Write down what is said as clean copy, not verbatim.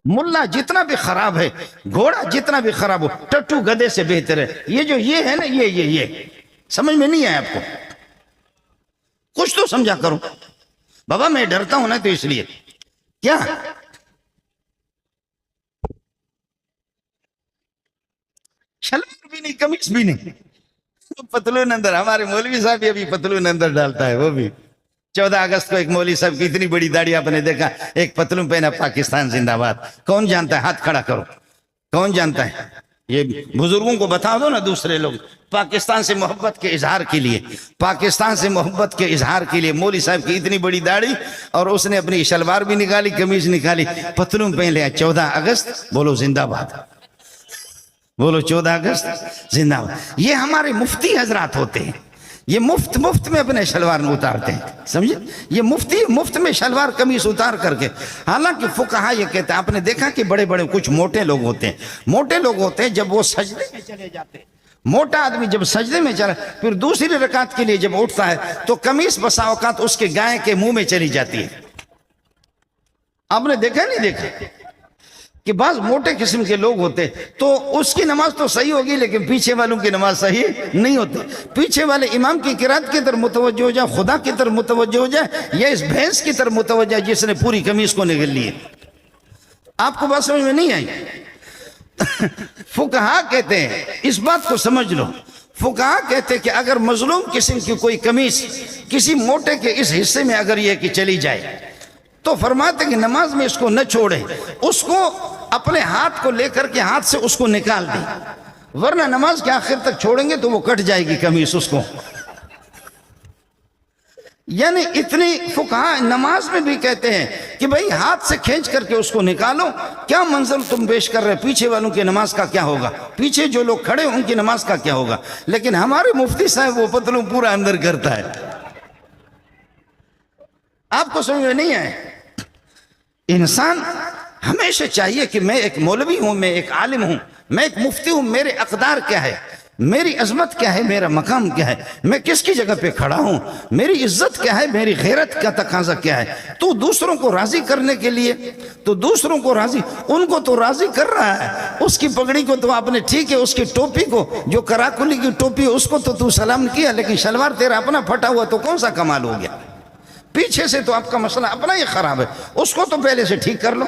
ملا جتنا بھی خراب ہے، گھوڑا جتنا بھی خراب ہو، ٹٹو گدے سے بہتر ہے۔ یہ ہے نا، یہ سمجھ میں نہیں آیا آپ کو؟ کچھ تو سمجھا کرو بابا، میں ڈرتا ہوں نا تو اس لیے کیا شلوار بھی نہیں، قمیص بھی نہیں، پتلون اندر۔ ہمارے مولوی صاحب بھی ابھی پتلون اندر ڈالتا ہے، وہ بھی 14 اگست کو ایک مولوی صاحب کی اتنی بڑی داڑھی آپ نے دیکھا، ایک پتلون پہنا، پاکستان زندہ باد۔ کون جانتا ہے؟ ہاتھ کھڑا کرو، کون جانتا ہے؟ یہ بزرگوں کو بتا دو نا، دوسرے لوگ۔ پاکستان سے محبت کے اظہار کے لیے، پاکستان سے محبت کے اظہار کے لیے مولوی صاحب کی اتنی بڑی داڑھی، اور اس نے اپنی شلوار بھی نکالی، قمیض نکالی، پتلون پہن لیا۔ 14 اگست بولو زندہ باد، بولو 14 اگست زندہ باد۔ یہ ہمارے مفتی حضرات ہوتے ہیں، یہ مفت میں اپنے شلوار اتارتے ہیں، سمجھے؟ یہ مفتی مفت میں شلوار قمیص اتار کر کے۔ حالانکہ فقہا یہ کہتے ہیں، آپ نے دیکھا کہ بڑے بڑے کچھ موٹے لوگ ہوتے ہیں، موٹے لوگ ہوتے ہیں، جب وہ سجدے میں چلے جاتے ہیں، موٹا آدمی جب سجدے میں چلا، پھر دوسری رکعت کے لیے جب اٹھتا ہے تو قمیص بسا اوقات اس کے گائے کے منہ میں چلی جاتی ہے۔ آپ نے دیکھا نہیں دیکھا کہ بعض موٹے قسم کے لوگ ہوتے تو اس کی نماز تو صحیح ہوگی، لیکن پیچھے والوں کی نماز صحیح نہیں ہوتی۔ پیچھے والے امام کی قرات کی طرف متوجہ ہو جائے، خدا کی طرف متوجہ ہو جائے، یا اس بھینس کی طرف متوجہ جس نے پوری قمیص کو نگل لی ہے۔ آپ کو بات سمجھ میں نہیں آئی؟ فقہا کہتے ہیں، اس بات کو سمجھ لو، فقہا کہتے ہیں کہ اگر مظلوم قسم کی کوئی قمیص کسی موٹے کے اس حصے میں اگر یہ کہ چلی جائے تو فرماتے ہیں کہ نماز میں اس کو نہ چھوڑے، اس کو اپنے ہاتھ کو لے کر کے ہاتھ سے اس کو نکال دیں، ورنہ نماز کے آخر تک چھوڑیں گے تو وہ کٹ جائے گی قمیص اس کو۔ یعنی اتنی فقہا نماز میں بھی کہتے ہیں کہ بھئی ہاتھ سے کھینچ کر کے اس کو نکالو۔ کیا منظر تم پیش کر رہے، پیچھے والوں کی نماز کا کیا ہوگا، پیچھے جو لوگ کھڑے ان کی نماز کا کیا ہوگا؟ لیکن ہمارے مفتی صاحب وہ پتلون پورا اندر کرتا ہے۔ آپ کو سمجھ میں نہیں آئے؟ انسان ہمیشہ چاہیے کہ میں ایک مولوی ہوں، میں ایک عالم ہوں، میں ایک مفتی ہوں، میرے اقدار کیا ہے، میری عظمت کیا ہے، میرا مقام کیا ہے، میں کس کی جگہ پہ کھڑا ہوں، میری عزت کیا ہے، میری غیرت کا تقاضا کیا ہے۔ تو دوسروں کو راضی کرنے کے لیے، تو دوسروں کو راضی، ان کو تو راضی کر رہا ہے، اس کی پگڑی کو تو آپ نے ٹھیک ہے، اس کی ٹوپی کو جو کراکلی کی ٹوپی ہے اس کو تو سلام کیا، لیکن شلوار تیرا اپنا پھٹا ہوا تو کون سا کمال ہو گیا؟ پیچھے سے تو آپ کا مسئلہ اپنا ہی خراب ہے، اس کو تو پہلے سے ٹھیک کر لو۔